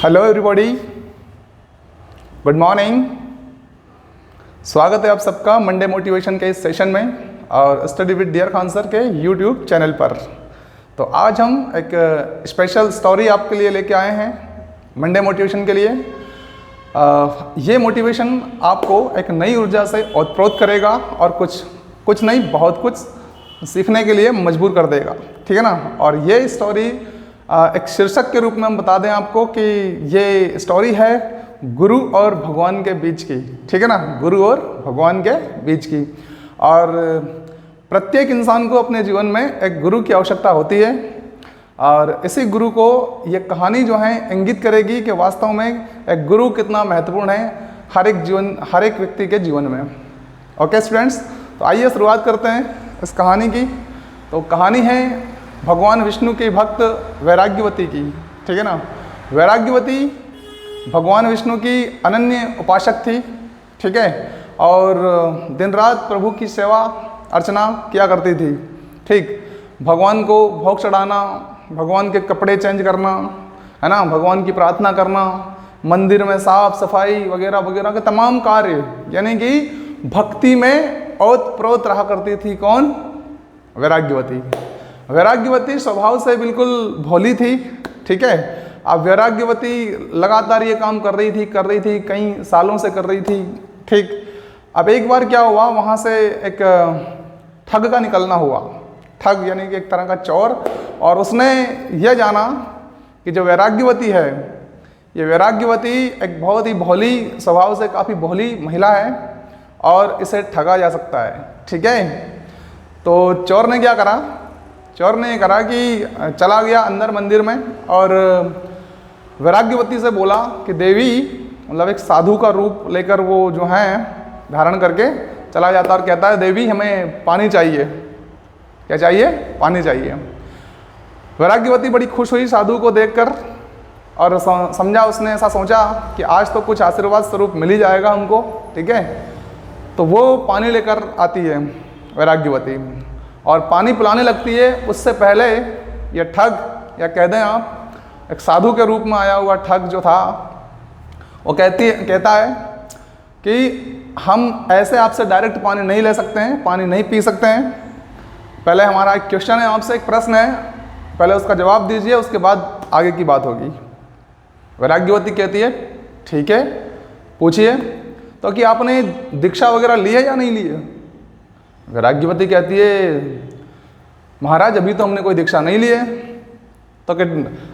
Hello everybody, good morning. स्वागत है आप सबका मंडे मोटिवेशन के इस सेशन में और study with dear Khan sir के यूट्यूब चैनल पर। तो आज हम एक स्पेशल स्टोरी आपके लिए लेके आए हैं मंडे मोटिवेशन के लिए। ये मोटिवेशन आपको एक नई ऊर्जा से ओतप्रोत करेगा और कुछ नहीं बहुत कुछ सीखने के लिए मजबूर कर देगा, ठीक है ना। और ये स्टोरी एक शीर्षक के रूप में हम बता दें आपको कि ये स्टोरी है गुरु और भगवान के बीच की, ठीक है ना, गुरु और भगवान के बीच की। और प्रत्येक इंसान को अपने जीवन में एक गुरु की आवश्यकता होती है और इसी गुरु को ये कहानी जो है इंगित करेगी कि वास्तव में एक गुरु कितना महत्वपूर्ण है हर एक व्यक्ति के जीवन में। ओके स्टूडेंट्स, तो आइए शुरुआत करते हैं इस कहानी की। तो कहानी है भगवान विष्णु के भक्त वैराग्यवती की, ठीक है ना। वैराग्यवती भगवान विष्णु की अनन्य उपासक थी, ठीक है, और दिन रात प्रभु की सेवा अर्चना किया करती थी। ठीक, भगवान को भोग चढ़ाना, भगवान के कपड़े चेंज करना, है ना, भगवान की प्रार्थना करना, मंदिर में साफ सफाई वगैरह वगैरह के तमाम कार्य, यानी कि भक्ति में ओतप्रोत रहा करती थी। कौन? वैराग्यवती। वैराग्यवती स्वभाव से बिल्कुल भोली थी, ठीक है। अब वैराग्यवती लगातार ये काम कर रही थी कई सालों से कर रही थी, ठीक। अब एक बार क्या हुआ, वहाँ से एक ठग का निकलना हुआ। ठग यानी कि एक तरह का चोर, और उसने यह जाना कि जो वैराग्यवती है, ये वैराग्यवती एक बहुत ही भोली स्वभाव से काफ़ी भोली महिला है और इसे ठगा जा सकता है, ठीक है। तो चोर ने क्या करा, चोर ने करा कि चला गया अंदर मंदिर में और वैराग्यवती से बोला कि देवी, मतलब एक साधु का रूप लेकर वो जो है धारण करके चला जाता और कहता है देवी हमें पानी चाहिए। क्या चाहिए? पानी चाहिए। वैराग्यवती बड़ी खुश हुई साधु को देखकर और समझा, उसने ऐसा सोचा कि आज तो कुछ आशीर्वाद स्वरूप मिल ही जाएगा हमको, ठीक है। तो वो पानी लेकर आती है वैराग्यवती और पानी पिलाने लगती है। उससे पहले ये ठग, या कह दें आप एक साधु के रूप में आया हुआ ठग जो था, वो कहता है कि हम ऐसे आपसे डायरेक्ट पानी नहीं ले सकते हैं, पानी नहीं पी सकते हैं। पहले हमारा एक क्वेश्चन है आपसे, एक प्रश्न है, पहले उसका जवाब दीजिए, उसके बाद आगे की बात होगी। वैराग्यवती कहती है ठीक है, पूछिए। तो कि आपने दीक्षा वगैरह ली है या नहीं ली है? वैराग्यवती कहती है महाराज अभी तो हमने कोई दीक्षा नहीं ली है। तो कि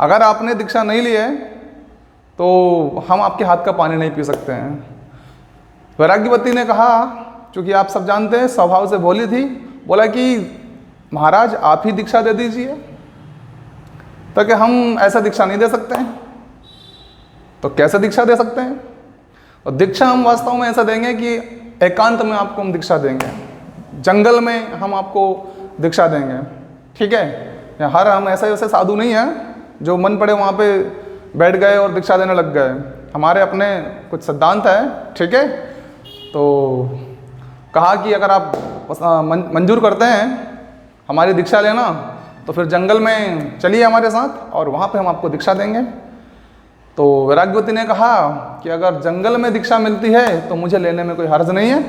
अगर आपने दीक्षा नहीं ली है तो हम आपके हाथ का पानी नहीं पी सकते हैं। वैराग्यवती ने कहा, चूँकि आप सब जानते हैं स्वभाव से भोली थी, बोला कि महाराज आप ही दीक्षा दे दीजिए। तो कि हम ऐसा दीक्षा नहीं दे सकते हैं। तो कैसे दीक्षा दे सकते हैं? तो दीक्षा हम वास्तव में ऐसा देंगे कि एकांत में आपको हम दीक्षा देंगे, जंगल में हम आपको दीक्षा देंगे, ठीक है। हर हम ऐसे साधु नहीं हैं जो मन पड़े वहाँ पे बैठ गए और दीक्षा देने लग गए। हमारे अपने कुछ सिद्धांत है, ठीक है। तो कहा कि अगर आप मंजूर करते हैं हमारी दीक्षा लेना तो फिर जंगल में चलिए हमारे साथ और वहाँ पे हम आपको दीक्षा देंगे। तो वैराग्यवती ने कहा कि अगर जंगल में दीक्षा मिलती है तो मुझे लेने में कोई हर्ज नहीं है,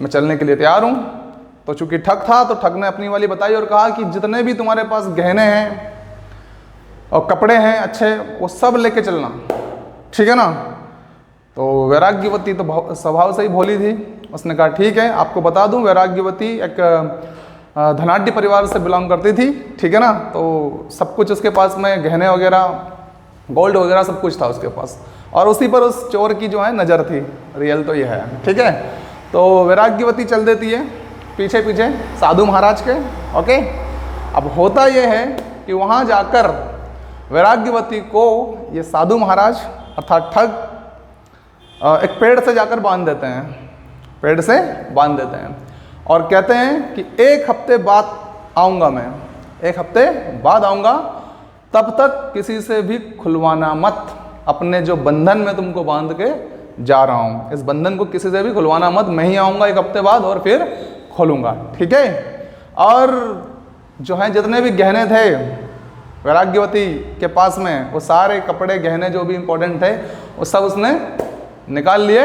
मैं चलने के लिए तैयार हूँ। तो चूंकि ठग था तो ठग ने अपनी वाली बताई और कहा कि जितने भी तुम्हारे पास गहने हैं और कपड़े हैं अच्छे, वो सब लेके चलना, ठीक है ना। तो वैराग्यवती तो स्वभाव से ही भोली थी, उसने कहा ठीक है। आपको बता दूं वैराग्यवती एक धनाढ्य परिवार से बिलोंग करती थी, ठीक है ना। तो सब कुछ उसके पास में गहने वगैरह, गोल्ड वगैरह सब कुछ था उसके पास, और उसी पर उस चोर की जो है नज़र थी। रियल तो ये है, ठीक है। तो वैराग्यवती चल देती है पीछे पीछे साधु महाराज के, ओके। अब होता यह है कि वहाँ जाकर वैराग्यवती को ये साधु महाराज अर्थात ठग एक पेड़ से जाकर बांध देते हैं, पेड़ से बांध देते हैं और कहते हैं कि एक हफ्ते बाद आऊँगा मैं, एक हफ्ते बाद आऊँगा, तब तक किसी से भी खुलवाना मत, अपने जो बंधन में तुमको बांध के जा रहा हूँ, इस बंधन को किसी से भी खुलवाना मत, मैं ही आऊँगा एक हफ्ते बाद और फिर खोलूँगा, ठीक है। और जो है जितने भी गहने थे वैराग्यवती के पास में वो सारे कपड़े गहने जो भी इम्पोर्टेंट थे वो सब उसने निकाल लिए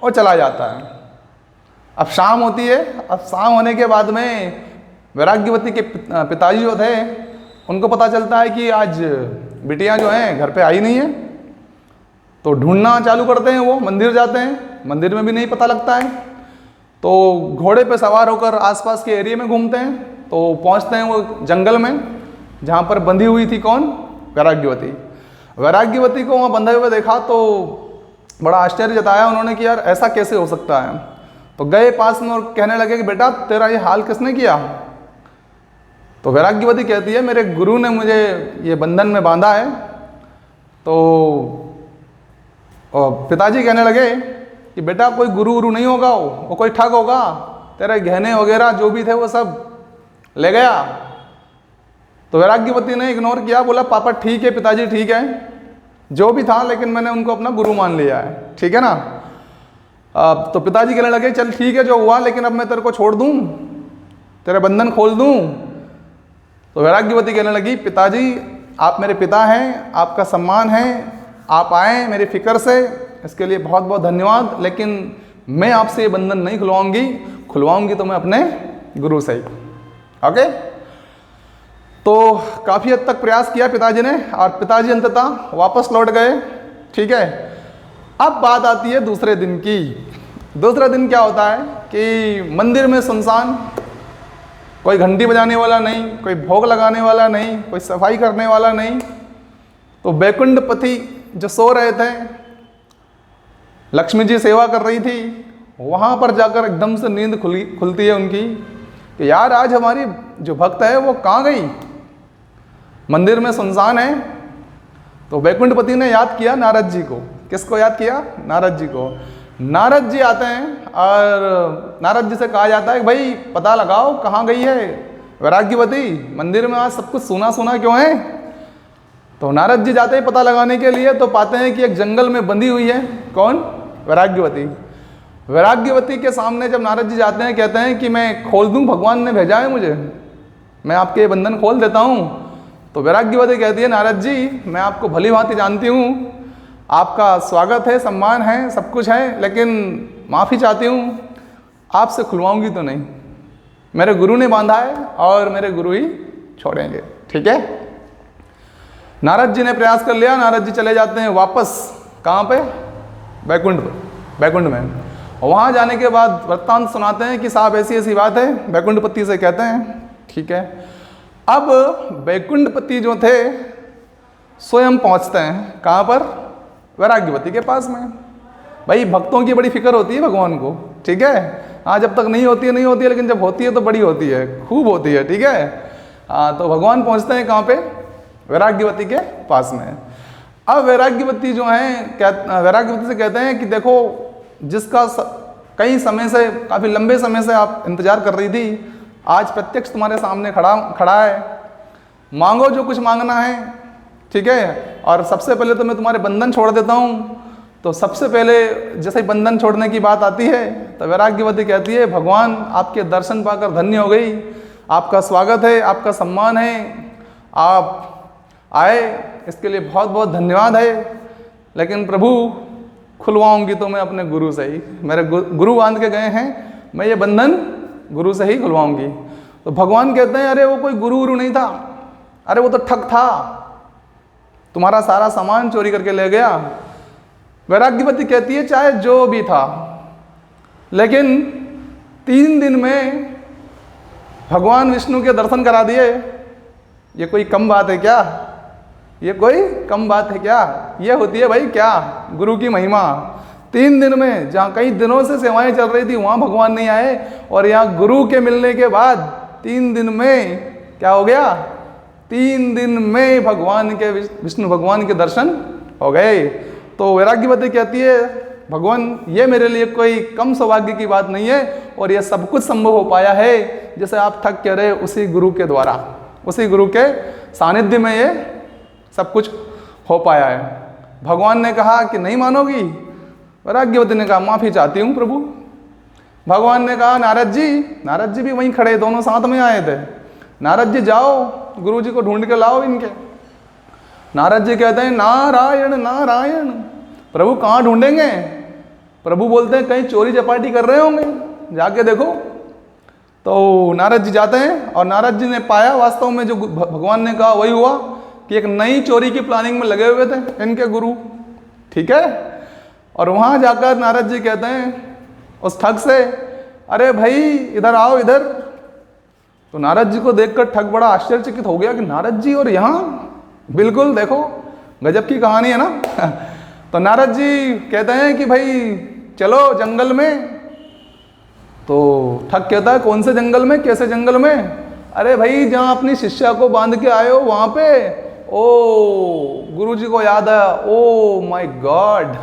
और चला जाता है। अब शाम होती है। अब शाम होने के बाद में वैराग्यवती के पिताजी जो थे उनको पता चलता है कि आज बिटियां जो हैं घर पे आई नहीं है। तो ढूंढना चालू करते हैं, वो मंदिर जाते हैं, मंदिर में भी नहीं पता लगता है। तो घोड़े पे सवार होकर आसपास के एरिया में घूमते हैं। तो पहुंचते हैं वो जंगल में जहाँ पर बंधी हुई थी कौन? वैराग्यवती। वैराग्यवती को वहाँ बंधे हुए देखा तो बड़ा आश्चर्य जताया उन्होंने कि यार ऐसा कैसे हो सकता है। तो गए पास में और कहने लगे कि बेटा तेरा ये हाल किसने किया? तो वैराग्यवती कहती है मेरे गुरु ने मुझे ये बंधन में बांधा है। तो पिताजी कहने लगे कि बेटा कोई गुरु गुरु नहीं होगा, वो कोई ठग होगा, तेरे गहने वगैरह जो भी थे वो सब ले गया। तो वैराग्यवती ने इग्नोर किया, बोला पापा ठीक है पिताजी ठीक है, जो भी था लेकिन मैंने उनको अपना गुरु मान लिया है, ठीक है ना। तो पिताजी कहने लगे चल ठीक है जो हुआ, लेकिन अब मैं तेरे को छोड़ दूं, तेरे बंधन खोल दूं। तो वैराग्यवती कहने लगी पिताजी आप मेरे पिता हैं, आपका सम्मान है, आप आए मेरी फिक्र से, इसके लिए बहुत बहुत धन्यवाद, लेकिन मैं आपसे ये बंधन नहीं खुलवाऊंगी तो मैं अपने गुरु से ही। ओके। तो काफ़ी हद तक प्रयास किया पिताजी ने और पिताजी अंततः वापस लौट गए, ठीक है। अब बात आती है दूसरे दिन की। दूसरा दिन क्या होता है कि मंदिर में सुनसान, कोई घंटी बजाने वाला नहीं, कोई भोग लगाने वाला नहीं, कोई सफाई करने वाला नहीं। तो बैकुंठपति जो सो रहे थे, लक्ष्मी जी सेवा कर रही थी, वहाँ पर जाकर एकदम से नींद खुलती है उनकी कि यार आज हमारी जो भक्त है वो कहाँ गई, मंदिर में सुनसान है। तो बैकुंठपति ने याद किया नारद जी को। किसको याद किया? नारद जी को। नारद जी आते हैं और नारद जी से कहा जाता है कि भाई पता लगाओ कहाँ गई है वैराग्यवती, मंदिर में आज सब कुछ सूना सूना क्यों है। तो नारद जी जाते हैं पता लगाने के लिए, तो पाते हैं कि एक जंगल में बंधी हुई है कौन? वैराग्यवती। वैराग्यवती के सामने जब नारद जी जाते हैं कहते हैं कि मैं खोल दूं, भगवान ने भेजा है मुझे, मैं आपके बंधन खोल देता हूँ। तो वैराग्यवती कहती है नारद जी मैं आपको भली भांति जानती हूँ, आपका स्वागत है, सम्मान है, सब कुछ है, लेकिन माफ़ी चाहती हूँ, आपसे खुलवाऊंगी तो नहीं, मेरे गुरु ने बांधा है और मेरे गुरु ही छोड़ेंगे, ठीक है। नारद जी ने प्रयास कर लिया, नारद जी चले जाते हैं वापस, कहाँ पे? बैकुंठ में। और वहाँ जाने के बाद वृत्तांत सुनाते हैं कि साहब ऐसी ऐसी बात है, बैकुंठपति से कहते हैं ठीक है। अब बैकुंठपति जो थे स्वयं पहुँचते हैं कहाँ पर? वैराग्यवती के पास में। भाई भक्तों की बड़ी फिक्र होती है भगवान को, ठीक है। हाँ जब तक नहीं होती है, लेकिन जब होती है तो बड़ी होती है, खूब होती है, ठीक है। तो भगवान पहुँचते हैं कहाँ पे? वैराग्यवती के पास में। अब वैराग्यवती जो हैं वैराग्यवती से कहते हैं कि देखो जिसका कई समय से, काफ़ी लंबे समय से आप इंतजार कर रही थी, आज प्रत्यक्ष तुम्हारे सामने खड़ा है, मांगो जो कुछ मांगना है, ठीक है। और सबसे पहले तो मैं तुम्हारे बंधन छोड़ देता हूँ। तो सबसे पहले जैसे ही बंधन छोड़ने की बात आती है तो वैराग्यवती कहती है भगवान आपके दर्शन पाकर धन्य हो गई, आपका स्वागत है, आपका सम्मान है, आप आए इसके लिए बहुत बहुत धन्यवाद है, लेकिन प्रभु खुलवाऊंगी तो मैं अपने गुरु से ही, मेरे गुरु बांध के गए हैं, मैं ये बंधन गुरु से ही खुलवाऊंगी। तो भगवान कहते हैं अरे वो कोई गुरु नहीं था, अरे वो तो ठग था, तुम्हारा सारा सामान चोरी करके ले गया। वैराग्यवती कहती है चाहे जो भी था, लेकिन 3 दिन में भगवान विष्णु के दर्शन करा दिए, ये कोई कम बात है क्या? ये कोई कम बात है क्या? ये होती है भाई क्या गुरु की महिमा। 3 दिन में, जहाँ कई दिनों से सेवाएं चल रही थी वहाँ भगवान नहीं आए, और यहाँ गुरु के मिलने के बाद 3 दिन में क्या हो गया? 3 दिन में भगवान के, विष्णु भगवान के दर्शन हो गए। तो वैराग्यवती कहती है भगवान ये मेरे लिए कोई कम सौभाग्य की बात नहीं है, और ये सब कुछ संभव हो पाया है जैसे आप ठग कह रहे उसी गुरु के द्वारा, उसी गुरु के सानिध्य में ये सब कुछ हो पाया है। भगवान ने कहा कि नहीं मानोगी? वैराग्यवती ने कहा माफ़ी चाहती हूँ प्रभु। भगवान ने कहा नारद जी भी वहीं खड़े, दोनों साथ में आए थे, नारद जी जाओ गुरु जी को ढूंढ के लाओ इनके। नारद जी कहते हैं नारायण नारायण, प्रभु कहाँ ढूंढेंगे? प्रभु बोलते हैं कहीं चोरी चपाटी कर रहे होंगे, जाके देखो। तो नारद जी जाते हैं और नारद जी ने पाया वास्तव में जो भगवान ने कहा वही हुआ कि एक नई चोरी की प्लानिंग में लगे हुए थे इनके गुरु, ठीक है। और वहाँ जाकर नारद जी कहते हैं उस ठग से, अरे भाई इधर आओ इधर। तो नारद जी को देखकर ठग बड़ा आश्चर्यचकित हो गया कि नारद जी और यहाँ, बिल्कुल देखो गजब की कहानी है ना। तो नारद जी कहते हैं कि भाई चलो जंगल में। तो ठग कहता है कौन से जंगल में, कैसे जंगल में? अरे भाई जहाँ अपनी शिष्या को बांध के आए हो वहाँ पे। ओ गुरुजी को याद आया, ओ माय गॉड,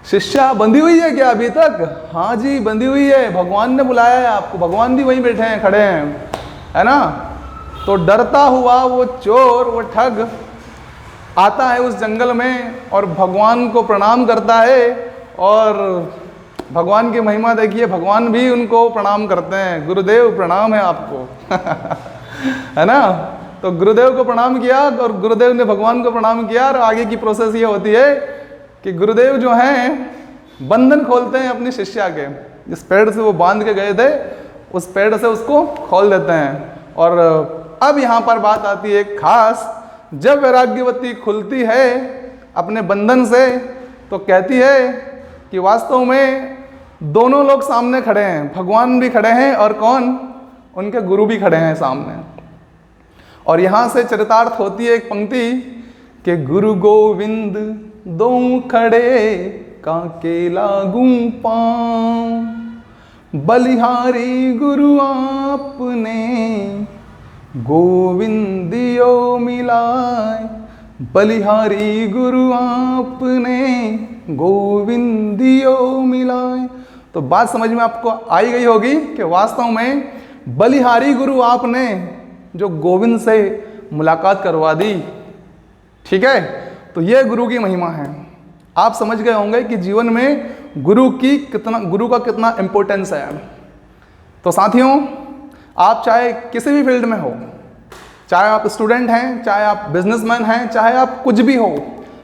शिष्या बंधी हुई है क्या अभी तक? हाँ जी बंधी हुई है, भगवान ने बुलाया है आपको, भगवान भी वहीं बैठे हैं, खड़े हैं, है ना। तो डरता हुआ वो चोर, वो ठग आता है उस जंगल में और भगवान को प्रणाम करता है। और भगवान की महिमा देखिए, भगवान भी उनको प्रणाम करते हैं, गुरुदेव प्रणाम है आपको। है ना। तो गुरुदेव को प्रणाम किया और गुरुदेव ने भगवान को प्रणाम किया। और आगे की प्रोसेस ये होती है कि गुरुदेव जो हैं बंधन खोलते हैं अपनी शिष्या के, जिस पेड़ से वो बांध के गए थे उस पेड़ से उसको खोल देते हैं। और अब यहाँ पर बात आती है खास, जब वैराग्यवती खुलती है अपने बंधन से तो कहती है कि वास्तव में दोनों लोग सामने खड़े हैं, भगवान भी खड़े हैं और कौन, उनके गुरु भी खड़े हैं सामने। और यहाँ से चरितार्थ होती है एक पंक्ति कि गुरु गोविंद दो खड़े काके लागू पाँव, बलिहारी गुरु आपने गोविंदियो मिलाए, बलिहारी गुरु आपने गोविंदियो मिलाए। तो बात समझ में आपको आई गई होगी कि वास्तव में बलिहारी गुरु आपने जो गोविंद से मुलाकात करवा दी, ठीक है। तो ये गुरु की महिमा है। आप समझ गए होंगे कि जीवन में गुरु का कितना इम्पोर्टेंस है। तो साथियों, आप चाहे किसी भी फील्ड में हो, चाहे आप स्टूडेंट हैं, चाहे आप बिजनेसमैन हैं, चाहे आप कुछ भी हो,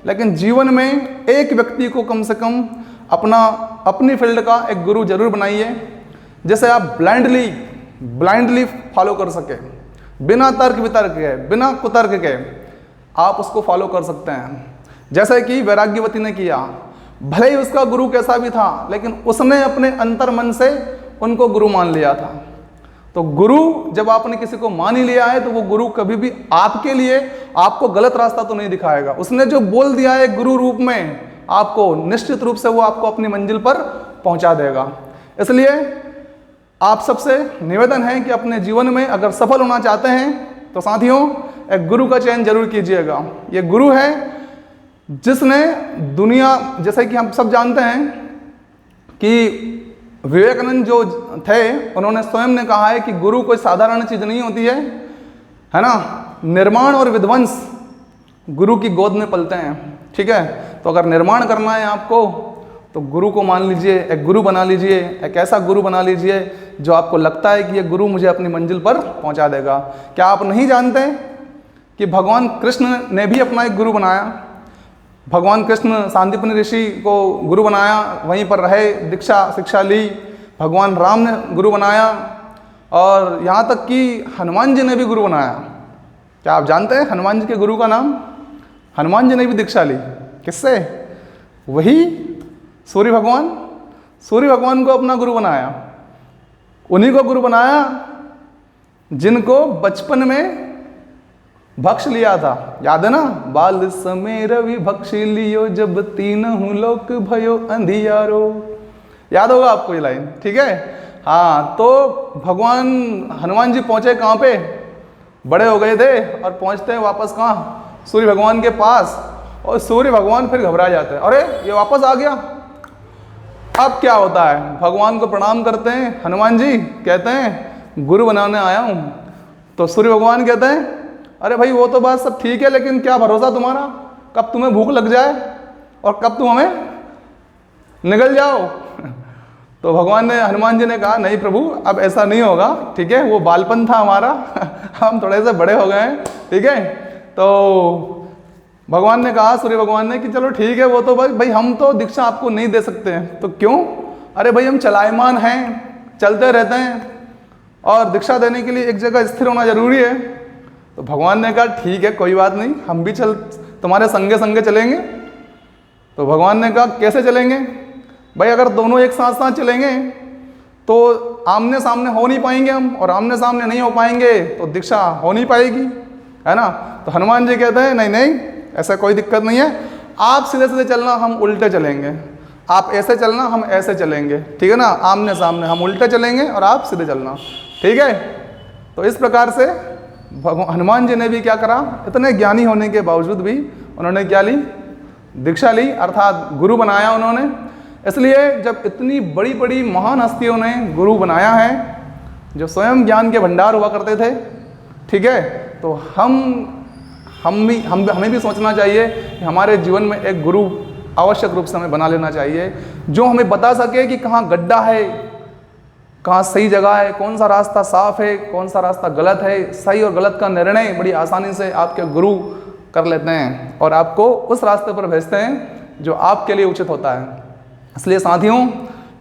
लेकिन जीवन में एक व्यक्ति को कम से कम अपनी फील्ड का एक गुरु जरूर बनाइए, जिसे आप ब्लाइंडली फॉलो कर सके, बिना तर्क वितर्क के, बिना कुतर्क के आप उसको फॉलो कर सकते हैं। जैसे कि वैराग्यवती ने किया, भले ही उसका गुरु कैसा भी था लेकिन उसने अपने अंतर मन से उनको गुरु मान लिया था। तो गुरु जब आपने किसी को मान ही लिया है तो वो गुरु कभी भी आपके लिए आपको गलत रास्ता तो नहीं दिखाएगा। उसने जो बोल दिया है गुरु रूप में आपको, निश्चित रूप से वो आपको अपनी मंजिल पर पहुंचा देगा। इसलिए आप सबसे निवेदन है कि अपने जीवन में अगर सफल होना चाहते हैं तो साथियों एक गुरु का चयन जरूर कीजिएगा। ये गुरु है जिसने दुनिया, जैसे कि हम सब जानते हैं कि विवेकानंद जो थे उन्होंने स्वयं ने कहा है कि गुरु कोई साधारण चीज नहीं होती है ना। निर्माण और विध्वंस गुरु की गोद में पलते हैं, ठीक है। तो अगर निर्माण करना है आपको तो गुरु को मान लीजिए, एक गुरु बना लीजिए, एक ऐसा गुरु बना लीजिए जो आपको लगता है कि ये गुरु मुझे अपनी मंजिल पर पहुंचा देगा। क्या आप नहीं जानते कि भगवान कृष्ण ने भी अपना एक गुरु बनाया? भगवान कृष्ण सांदीपनि ऋषि को गुरु बनाया, वहीं पर रहे, दीक्षा शिक्षा ली। भगवान राम ने गुरु बनाया और यहाँ तक कि हनुमान जी ने भी गुरु बनाया। क्या आप जानते हैं हनुमान जी के गुरु का नाम? हनुमान जी ने भी दीक्षा ली, किससे? वही सूर्य भगवान को अपना गुरु बनाया। उन्हीं को गुरु बनाया जिनको बचपन में भक्ष लिया था, याद है ना? बाल समय रवि भक्ष लियो, जब तीनहु लोक भयो अंधियारो। याद होगा आपको ये लाइन, ठीक है। हाँ, तो भगवान हनुमान जी पहुंचे कहाँ पे? बड़े हो गए थे और पहुंचते हैं वापस कहाँ? सूर्य भगवान के पास। और सूर्य भगवान फिर घबरा जाते हैं, अरे ये वापस आ गया। अब क्या होता है? भगवान को प्रणाम करते हैं हनुमान जी, कहते हैं गुरु बनाने आया हूँ। तो सूर्य भगवान कहते हैं अरे भाई वो तो बात सब ठीक है, लेकिन क्या भरोसा तुम्हारा, कब तुम्हें भूख लग जाए और कब तुम हमें निगल जाओ। तो भगवान ने, हनुमान जी ने कहा नहीं प्रभु अब ऐसा नहीं होगा, ठीक है। वो बालपन था हमारा, हम थोड़े से बड़े हो गए हैं, ठीक है। तो भगवान ने कहा, सूर्य भगवान ने, कि चलो ठीक है, वो तो भाई हम तो दीक्षा आपको नहीं दे सकते हैं। तो क्यों? अरे भाई हम चलायमान हैं, चलते रहते हैं, और दीक्षा देने के लिए एक जगह स्थिर होना जरूरी है। तो भगवान ने कहा ठीक है, कोई बात नहीं, हम भी तुम्हारे संगे संगे चलेंगे। तो भगवान ने कहा कैसे चलेंगे? भाई अगर दोनों एक साथ साथ चलेंगे तो आमने सामने हो नहीं पाएंगे हम, और आमने सामने नहीं हो पाएंगे तो दीक्षा हो नहीं पाएगी, है ना। तो हनुमान जी कहते हैं नहीं नहीं, ऐसा कोई दिक्कत नहीं है, आप सीधे सीधे चलना, हम उल्टे चलेंगे। आप ऐसे चलना, हम ऐसे चलेंगे, ठीक है ना। आमने सामने हम उल्टे चलेंगे और आप सीधे चलना, ठीक है। तो इस प्रकार से हनुमान जी ने भी क्या करा, इतने ज्ञानी होने के बावजूद भी उन्होंने क्या ली? दीक्षा ली, अर्थात गुरु बनाया उन्होंने। इसलिए जब इतनी बड़ी बड़ी महान हस्तियों ने गुरु बनाया है, जो स्वयं ज्ञान के भंडार हुआ करते थे, ठीक है, तो हमें भी सोचना चाहिए कि हमारे जीवन में एक गुरु आवश्यक रूप से हमें बना लेना चाहिए, जो हमें बता सके कि कहाँ गड्ढा है, कहाँ सही जगह है, कौन सा रास्ता साफ है, कौन सा रास्ता गलत है। सही और गलत का निर्णय बड़ी आसानी से आपके गुरु कर लेते हैं और आपको उस रास्ते पर भेजते हैं जो आपके लिए उचित होता है। इसलिए साथियों,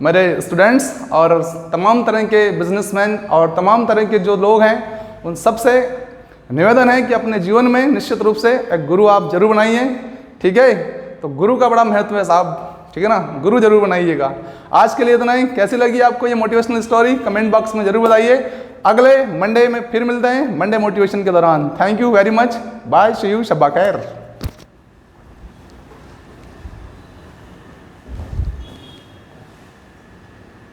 मेरे स्टूडेंट्स और तमाम तरह के बिजनेसमैन और तमाम तरह के जो लोग हैं, उन सब से निवेदन है कि अपने जीवन में निश्चित रूप से एक गुरु आप जरूर बनाइए, ठीक है। तो गुरु का बड़ा महत्व है साहब, ठीक है ना, गुरु जरूर बनाइएगा। आज के लिए इतना ही। कैसी लगी आपको ये मोटिवेशनल स्टोरी, कमेंट बॉक्स में जरूर बताइए। अगले मंडे में फिर मिलते हैं, मंडे मोटिवेशन के दौरान। Thank you very much, bye, see you, शब्बा खैर।